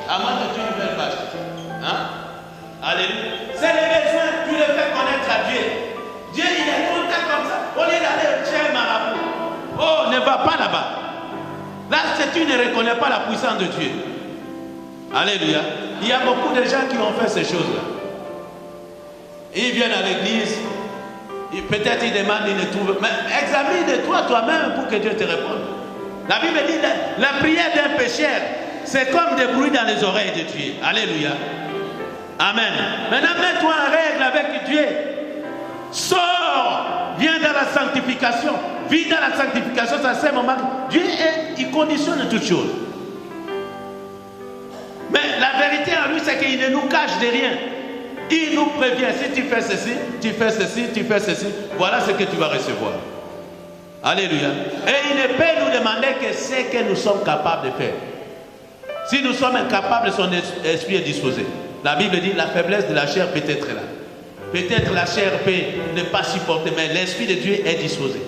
Speaker 1: À moins que tu ne veuilles pas. Hein? Alléluia. C'est le besoin, tu le fais connaître à Dieu. Dieu, il est content comme ça. Au lieu d'aller chez un marabout. Oh, ne va pas là-bas. Là, tu ne reconnais pas la puissance de Dieu. Alléluia. Il y a beaucoup de gens qui ont fait ces choses-là. Ils viennent à l'église. Peut-être ils demandent, ils ne trouvent. Mais examine-toi toi-même pour que Dieu te réponde. La Bible dit que la prière d'un pécheur, c'est comme des bruits dans les oreilles de Dieu. Alléluia. Amen. Maintenant, mets-toi en règle avec Dieu. Sors, viens dans la sanctification. Vis dans la sanctification, c'est un moment. Dieu, il conditionne toutes choses. Mais la vérité en lui, c'est qu'il ne nous cache de rien. Il nous prévient, si tu fais ceci, tu fais ceci, tu fais ceci, voilà ce que tu vas recevoir. Alléluia. Et il ne peut nous demander que ce que nous sommes capables de faire. Si nous sommes incapables, son esprit est disposé. La Bible dit la faiblesse de la chair peut être là. Peut-être la chair peut ne pas supporter, mais l'esprit de Dieu est disposé.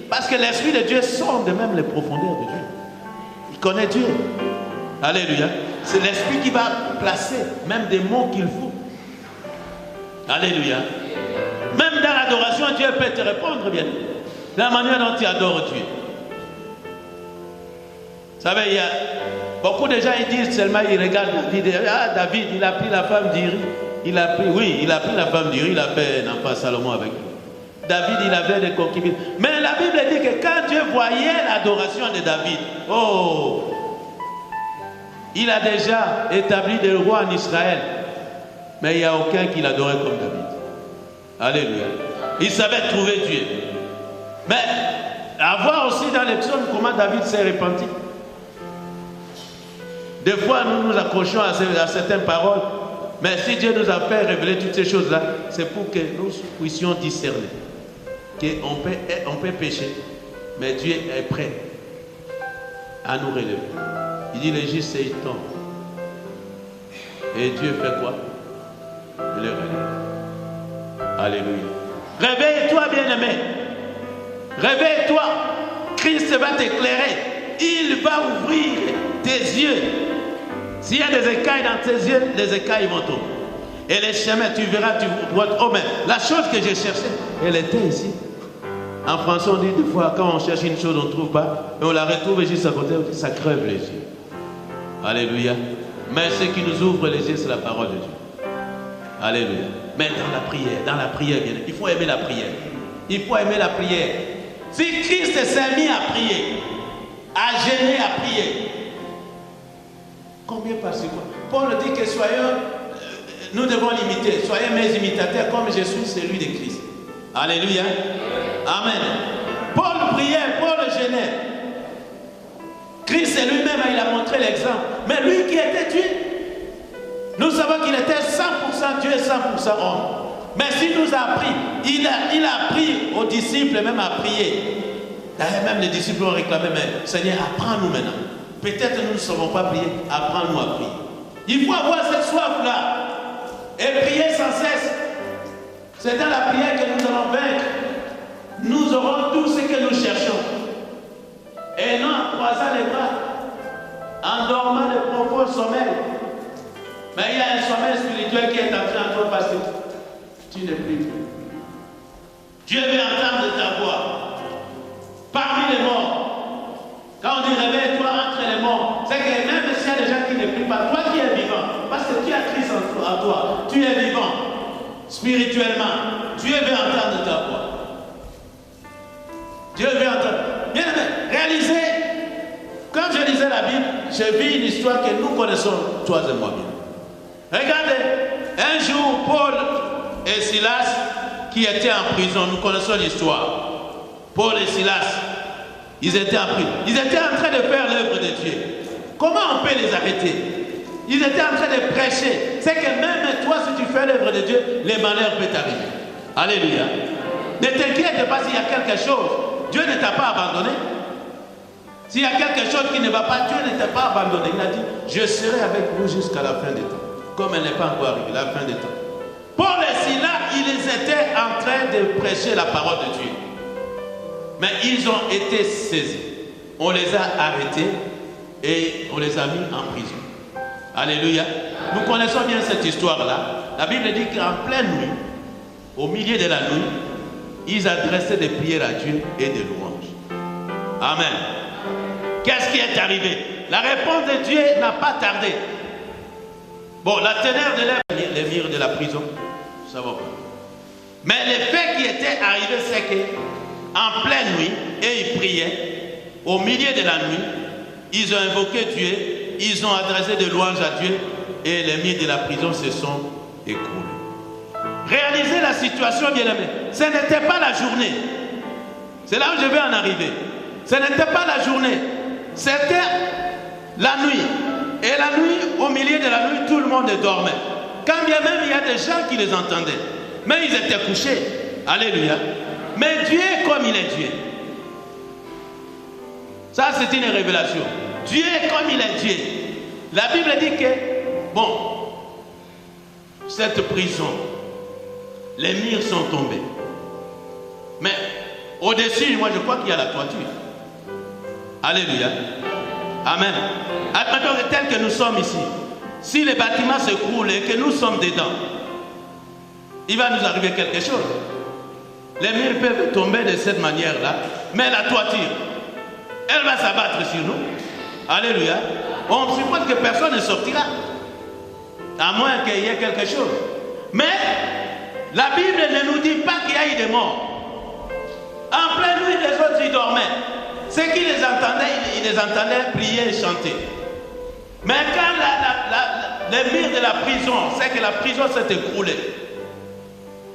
Speaker 1: Parce que l'esprit de Dieu sonde même les profondeurs de Dieu. Il connaît Dieu. Alléluia. C'est l'esprit qui va placer même des mots qu'il faut. Alléluia. Même dans l'adoration, Dieu peut te répondre bien. La manière dont tu adores Dieu. Vous savez, il y a beaucoup de gens qui disent seulement, ils regardent David. Ah, David, il a pris la femme d'Uri. Il a pris la femme d'Uri, il a fait un enfant Salomon avec lui. David, il avait des concubines. Mais la Bible dit que quand Dieu voyait l'adoration de David, oh, il a déjà établi des rois en Israël. Mais il n'y a aucun qui l'adorait comme David. Alléluia. Il savait trouver Dieu. Mais à voir aussi dans les psaumes comment David s'est repenti. Des fois, nous nous accrochons à certaines paroles. Mais si Dieu nous a fait révéler toutes ces choses-là, c'est pour que nous puissions discerner. Qu'on peut pécher, mais Dieu est prêt à nous relever. Il dit, le juste, c'est il tombe. Et Dieu fait quoi? Il le relève. Alléluia. Réveille-toi, bien-aimé. Réveille-toi. Christ va t'éclairer. Il va ouvrir tes yeux. S'il y a des écailles dans tes yeux, les écailles vont tomber. Et les chemins, tu verras, tu vois. Oh, mais la chose que j'ai cherchée, elle était ici. En français, on dit des fois, quand on cherche une chose, on ne trouve pas. Et on la retrouve juste à côté, ça crève les yeux. Alléluia. Mais ce qui nous ouvre les yeux, c'est la parole de Dieu. Alléluia. Mais dans la prière, bien, il faut aimer la prière. Il faut aimer la prière. Si Christ s'est mis à prier, à gêner, à prier, combien par seconde? Paul dit que nous devons l'imiter. Soyez mes imitateurs comme je suis celui de Christ. Alléluia. Amen. Paul priait, Paul gênait. Christ lui-même, il a montré l'exemple. Mais lui qui était Dieu, nous savons qu'il était 100% Dieu et 100% homme. Mais s'il nous a appris, il a appris aux disciples même à prier. D'ailleurs, même les disciples ont réclamé, mais Seigneur, apprends-nous maintenant. Peut-être nous ne savons pas prier, apprends-nous à prier. Il faut avoir cette soif-là et prier sans cesse. C'est dans la prière que nous allons vaincre. Nous aurons tout ce que nous cherchons. Et non en croisant les bras, en dormant de profonds sommeils. Mais il y a un sommeil spirituel qui est entré en toi parce que tu ne pries plus. Dieu veut entendre ta voix. Parmi les morts. Quand on dit réveille-toi entre les morts, c'est que même s'il y a des gens qui ne prient pas, toi qui es vivant, parce que tu as Christ en toi, tu es vivant spirituellement. Dieu veut entendre ta voix. Dieu veut entendre. Bien aimé, réalisez, quand je lisais la Bible, j'ai vu une histoire que nous connaissons, toi et moi bien. Regardez, un jour, Paul et Silas qui étaient en prison, nous connaissons l'histoire. Paul et Silas, ils étaient en prison. Ils étaient en train de faire l'œuvre de Dieu. Comment on peut les arrêter? Ils étaient en train de prêcher. C'est que même toi, si tu fais l'œuvre de Dieu, les malheurs peuvent t'arriver. Alléluia. Ne t'inquiète pas s'il y a quelque chose. Dieu ne t'a pas abandonné. S'il y a quelque chose qui ne va pas, Dieu ne t'a pas abandonné. Il a dit, je serai avec vous jusqu'à la fin des temps. Comme elle n'est pas encore arrivée, la fin des temps. Paul et Silas, ils étaient en train de prêcher la parole de Dieu. Mais ils ont été saisis. On les a arrêtés et on les a mis en prison. Alléluia. Nous connaissons bien cette histoire-là. La Bible dit qu'en pleine nuit, au milieu de la nuit, ils adressaient des prières à Dieu et des louanges. Amen. Qu'est-ce qui est arrivé? La réponse de Dieu n'a pas tardé. Bon, la teneur de les murs de la prison, ça va pas. Mais le fait qui était arrivé, c'est que en pleine nuit, et ils priaient, au milieu de la nuit, ils ont invoqué Dieu, ils ont adressé des louanges à Dieu, et les murs de la prison se sont écroulés. Réalisez la situation, bien aimé. Ce n'était pas la journée. C'est là où je vais en arriver. Ce n'était pas la journée. C'était la nuit. Et la nuit, au milieu de la nuit, tout le monde dormait. Quand bien même il y a des gens qui les entendaient. Mais ils étaient couchés. Alléluia. Mais Dieu, comme il est Dieu. Ça, c'est une révélation. Dieu, comme il est Dieu. La Bible dit que, bon, cette prison, les murs sont tombés. Mais au-dessus, moi je crois qu'il y a la toiture. Alléluia. Amen. Maintenant, tel que nous sommes ici, si les bâtiments s'écroulent et que nous sommes dedans, il va nous arriver quelque chose. Les murs peuvent tomber de cette manière-là, mais la toiture, elle va s'abattre sur nous. Alléluia. On suppose que personne ne sortira, à moins qu'il y ait quelque chose. Mais la Bible ne nous dit pas qu'il y a eu des morts. En pleine nuit, les autres y dormaient. Ceux qui les entendaient, ils les entendaient prier et chanter. Mais quand les murs de la prison, c'est que la prison s'est écroulée.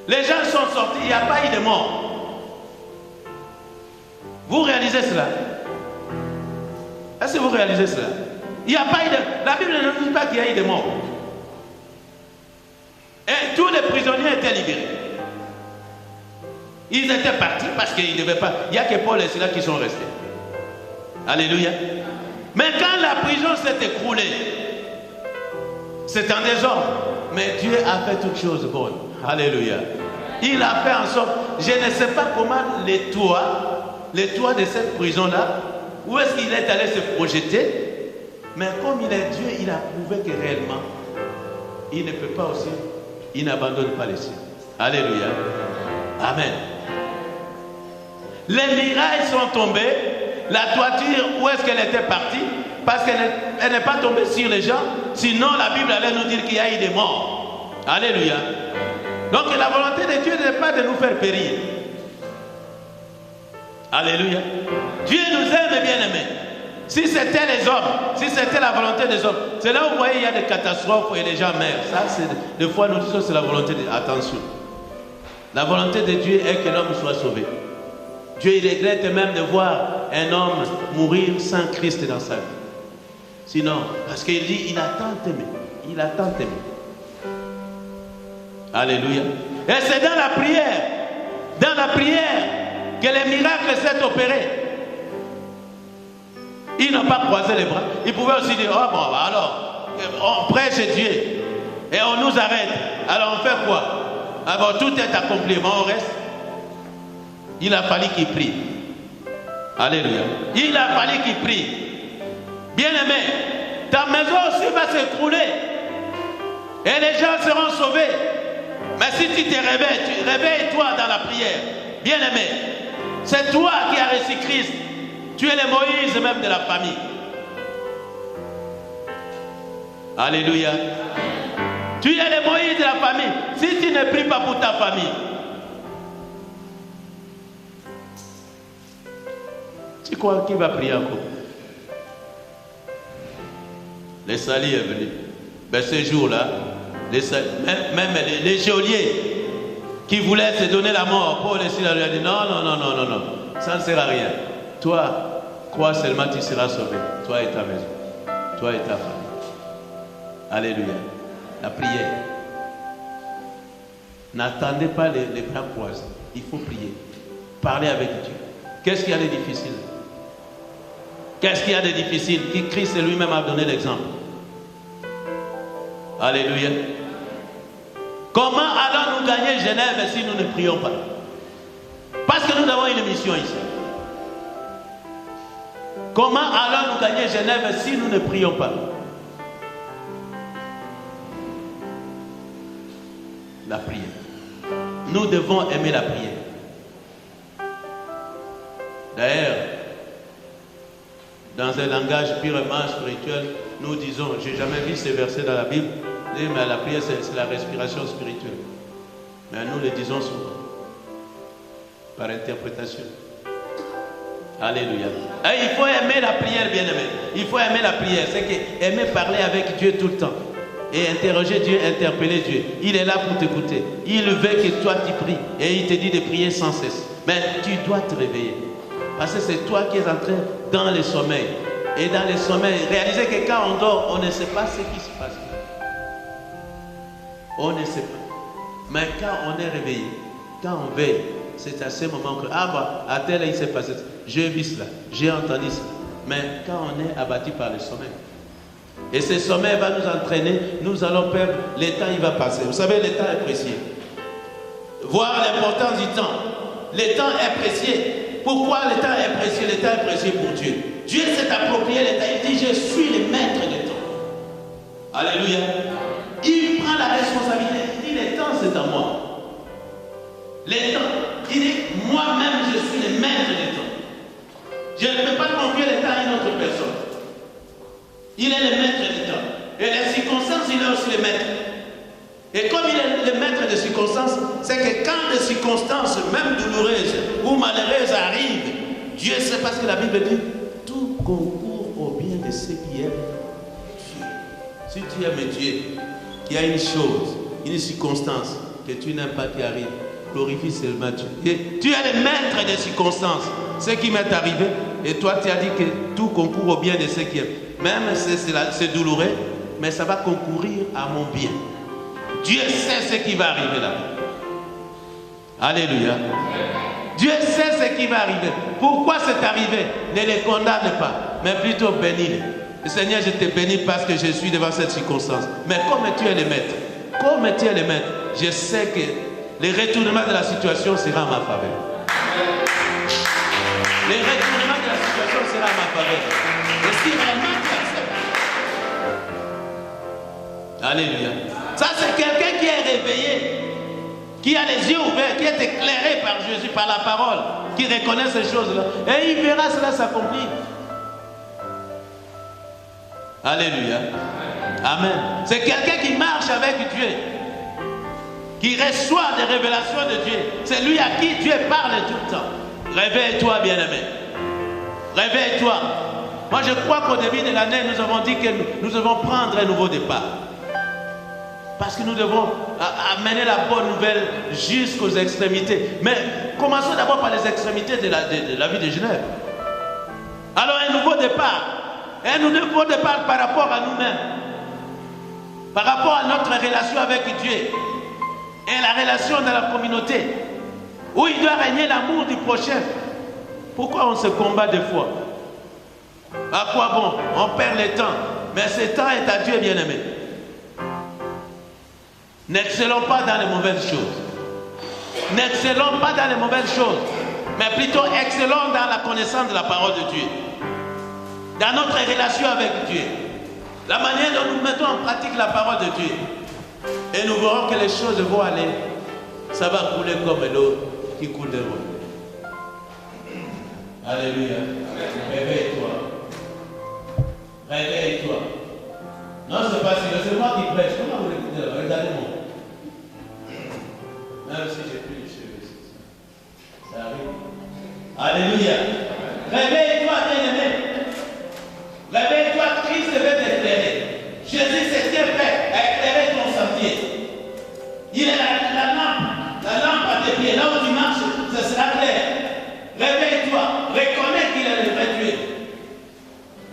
Speaker 1: Les gens sont sortis, il n'y a pas eu de morts. Vous réalisez cela? Est-ce que vous réalisez cela? Il n'y a pas eu de... La Bible ne nous dit pas qu'il y a eu de morts. Et tous les prisonniers étaient libérés. Ils étaient partis parce qu'ils ne devaient pas... Il n'y a que Paul et Silas qui sont restés. Alléluia. Mais quand la prison s'est écroulée, c'est un désordre. Mais Dieu a fait toutes choses bonnes. Alléluia. Il a fait en sorte... Je ne sais pas comment les toits de cette prison-là, où est-ce qu'il est allé se projeter, mais comme il est Dieu, il a prouvé que réellement, il ne peut pas aussi... Il n'abandonne pas les siens. Alléluia. Amen. Les murailles sont tombées. La toiture, où est-ce qu'elle était partie? Parce qu'elle n'est pas tombée sur les gens. Sinon, la Bible allait nous dire qu'il y a eu des morts. Alléluia. Donc, la volonté de Dieu n'est pas de nous faire périr. Alléluia. Dieu nous aime, bien-aimés. Si c'était les hommes, si c'était la volonté des hommes, c'est là où vous voyez il y a des catastrophes et les gens meurent. Ça, c'est des fois nous disons c'est la volonté de... Attention. La volonté de Dieu est que l'homme soit sauvé. Dieu il regrette même de voir un homme mourir sans Christ dans sa vie. Sinon, parce qu'il dit, il a tant aimé. Il a tant aimé. Alléluia. Et c'est dans la prière que les miracles s'est opéré. Ils n'ont pas croisé les bras. Ils pouvaient aussi dire, oh bon, alors, on prêche Dieu et on nous arrête. Alors on fait quoi? Alors tout est accompli, mais on reste. Il a fallu qu'il prie. Alléluia. Il a fallu qu'il prie. Bien-aimé, ta maison aussi va s'écrouler. Et les gens seront sauvés. Mais si tu te réveilles, réveille-toi dans la prière. Bien-aimé, c'est toi qui as reçu Christ. Tu es le Moïse même de la famille. Alléluia. Tu es le Moïse de la famille. Si tu ne pries pas pour ta famille, tu crois qui va prier encore? Les salis est venu. Ben, ce jour-là, même les geôliers qui voulaient se donner la mort, Paul et Silas lui a dit non, ça ne sert à rien. Toi, crois seulement, tu seras sauvé. Toi et ta maison. Toi et ta famille. Alléluia. La prière. N'attendez pas les bras croisés. Il faut prier. Parler avec Dieu. Qu'est-ce qu'il y a de difficile? Qu'est-ce qu'il y a de difficile? Christ lui-même a donné l'exemple. Alléluia. Comment allons-nous gagner Genève si nous ne prions pas? Parce que nous avons une mission ici. Comment allons-nous gagner Genève si nous ne prions pas? La prière. Nous devons aimer la prière. D'ailleurs, dans un langage purement spirituel, nous disons, je n'ai jamais vu ces versets dans la Bible, mais la prière c'est la respiration spirituelle. Mais nous le disons souvent, par interprétation. Alléluia. Et il faut aimer la prière, bien-aimé. Il faut aimer la prière. C'est que aimer parler avec Dieu tout le temps. Et interroger Dieu, interpeller Dieu. Il est là pour t'écouter. Il veut que toi tu pries. Et il te dit de prier sans cesse. Mais tu dois te réveiller. Parce que c'est toi qui es entré dans le sommeil. Et dans le sommeil, réalisez que quand on dort, on ne sait pas ce qui se passe. On ne sait pas. Mais quand on est réveillé, quand on veille, c'est à ce moment que, à tel il s'est passé, j'ai vu cela, j'ai entendu cela. Mais quand on est abattu par le sommeil, et ce sommeil va nous entraîner, nous allons perdre, le temps il va passer. Vous savez, le temps est précieux. Voir l'importance du temps. Le temps est précieux. Pourquoi le temps est précieux? Le temps est précieux pour Dieu. Dieu s'est approprié le temps. Il dit, je suis le maître du temps. Alléluia. Il prend la responsabilité. Il dit, le temps c'est à moi. Le temps. Il dit, moi-même je suis le maître du temps. Je ne peux pas confier le temps à une autre personne. Il est le maître du temps. Et les circonstances, il est aussi le maître. Et comme il est le maître des circonstances, c'est que quand des circonstances, même douloureuses ou malheureuses arrivent, Dieu sait, parce que la Bible dit, tout concourt au bien de ceux qui aiment Dieu. Si tu aimes Dieu, il y a une chose, une circonstance que tu n'aimes pas qui arrive, glorifie seulement Dieu. Et tu es le maître des circonstances. Ce qui m'est arrivé, et toi tu as dit que tout concourt au bien de ceux qui aiment. Même c'est douloureux, mais ça va concourir à mon bien. Dieu sait ce qui va arriver là. Alléluia. Dieu sait ce qui va arriver. Pourquoi c'est arrivé? Ne les condamne pas, mais plutôt bénis-les. Seigneur, je te bénis parce que je suis devant cette circonstance. Mais comme tu es le maître, je sais que le retournement de la situation sera en ma faveur. Le retournement de la situation sera en ma faveur. Et si vraiment tu acceptes. Alléluia. Ça, c'est quelqu'un qui est réveillé, qui a les yeux ouverts, qui est éclairé par Jésus, par la parole, qui reconnaît ces choses-là. Et il verra cela s'accomplir. Alléluia. Amen. C'est quelqu'un qui marche avec Dieu, qui reçoit des révélations de Dieu. C'est lui à qui Dieu parle tout le temps. Réveille-toi, bien-aimé. Réveille-toi. Moi, je crois qu'au début de l'année, nous avons dit que nous devons prendre un nouveau départ. Parce que nous devons amener la bonne nouvelle jusqu'aux extrémités. Mais commençons d'abord par les extrémités de la vie de Genève. Alors un nouveau départ. Un nouveau départ par rapport à nous-mêmes. Par rapport à notre relation avec Dieu. Et la relation dans la communauté. Où il doit régner l'amour du prochain. Pourquoi on se combat des fois? À quoi bon? On perd le temps. Mais ce temps est à Dieu, bien-aimé. N'excellons pas dans les mauvaises choses. N'excellons pas dans les mauvaises choses. Mais plutôt excellons dans la connaissance de la parole de Dieu. Dans notre relation avec Dieu. La manière dont nous mettons en pratique la parole de Dieu. Et nous verrons que les choses vont aller. Ça va couler comme l'eau qui coule de l'eau. Alléluia. Réveille-toi. Réveille-toi. Non, c'est pas c'est moi qui prêche. Comment vous l'écoutez là? Regardez-moi. Même si j'ai plus de cheveux. Ça arrive. Alléluia. Réveille-toi, bien-aimé. Réveille-toi, Christ veut t'éclairer. Jésus s'est fait à éclairer ton sentier. Il est la lampe à tes pieds. Là où tu marches, ce sera clair. Réveille-toi. Reconnais qu'il est le vrai Dieu.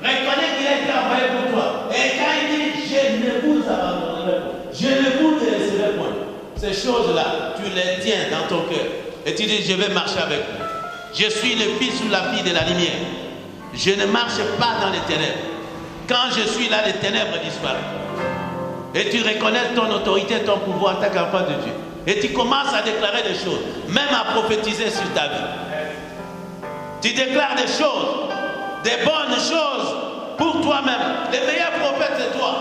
Speaker 1: Reconnais qu'il a été envoyé pour toi. Et quand il dit, je ne vous abandonnerai pas, je ne vous délaisserai point. Ces choses-là, tu les tiens dans ton cœur. Et tu dis, je vais marcher avec vous. Je suis le fils ou la fille de la lumière. Je ne marche pas dans les ténèbres. Quand je suis là, les ténèbres disparaissent. Et tu reconnais ton autorité, ton pouvoir en tant qu'enfant de Dieu. Et tu commences à déclarer des choses, même à prophétiser sur ta vie. Tu déclares des choses, des bonnes choses pour toi-même. Le meilleur prophète, c'est toi.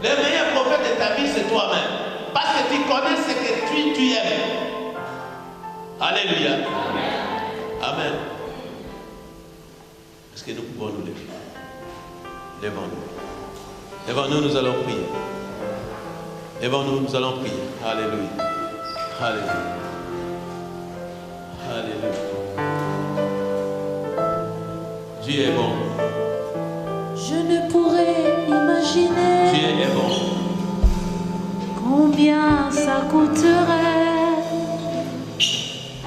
Speaker 1: Le meilleur prophète de ta vie, c'est toi-même. Parce que tu connais ce que tu aimes. Alléluia. Amen. Amen. Est-ce que nous pouvons nous lever? Levons-nous. Levons-nous, nous allons prier. Levons-nous, nous allons prier. Alléluia. Alléluia. Alléluia. Dieu est bon.
Speaker 2: Je ne pourrais imaginer
Speaker 1: Dieu est bon.
Speaker 2: Combien ça coûterait.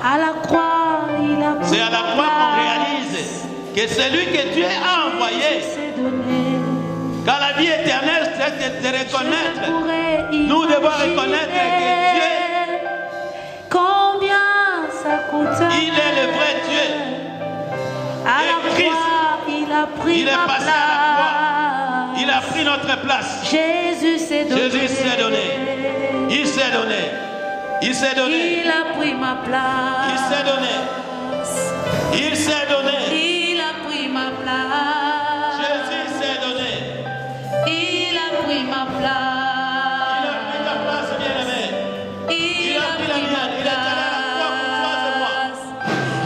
Speaker 2: À la croix, il a pris.
Speaker 1: C'est à la croix qu'on réalise que celui que Dieu a envoyé, quand la vie éternelle, c'est de reconnaître. Nous devons reconnaître que Dieu,
Speaker 2: combien ça coûterait.
Speaker 1: il est le vrai Dieu.
Speaker 2: À la croix, il a pris
Speaker 1: il est
Speaker 2: ma
Speaker 1: passé
Speaker 2: place.
Speaker 1: à la croix. Il a pris notre place.
Speaker 2: Jésus s'est donné.
Speaker 1: Jésus s'est donné. Il s'est donné. Il s'est donné.
Speaker 2: Il a pris ma place.
Speaker 1: Il s'est donné. Il s'est donné.
Speaker 2: Il a pris ma place.
Speaker 1: Jésus s'est donné.
Speaker 2: Il a pris ma place.
Speaker 1: Il a pris ta place, bien-aimé.
Speaker 2: Il a pris la mienne.
Speaker 1: Il est allé à la croix pour toi et moi.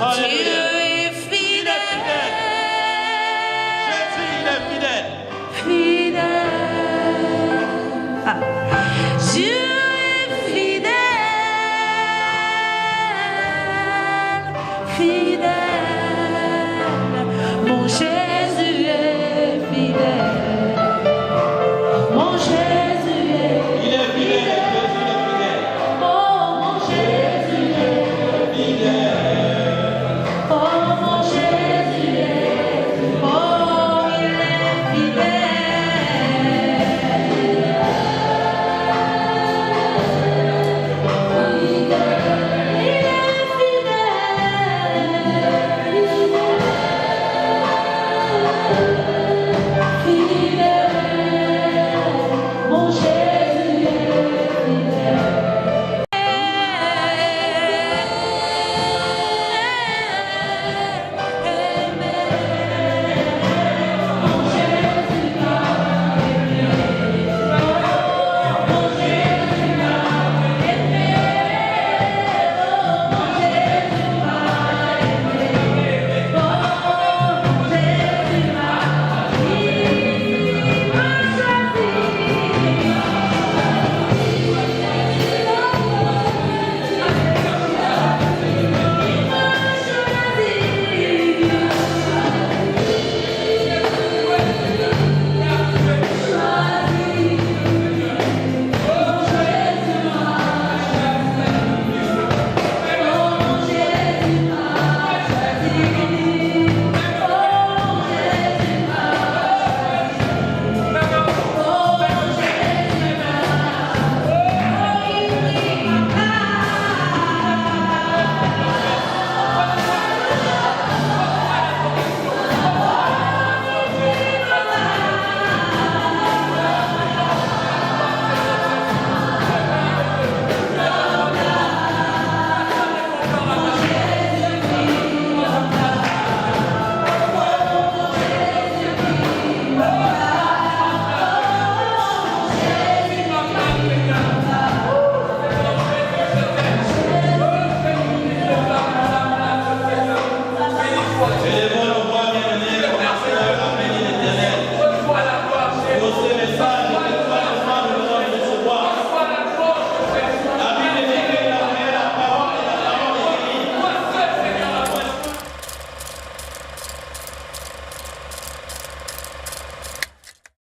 Speaker 1: Alléluia.
Speaker 2: Dieu est fidèle.
Speaker 1: Jésus, il est fidèle.
Speaker 2: Fidèle. Ah. Dieu est fidèle. Fidèle. Mon cher.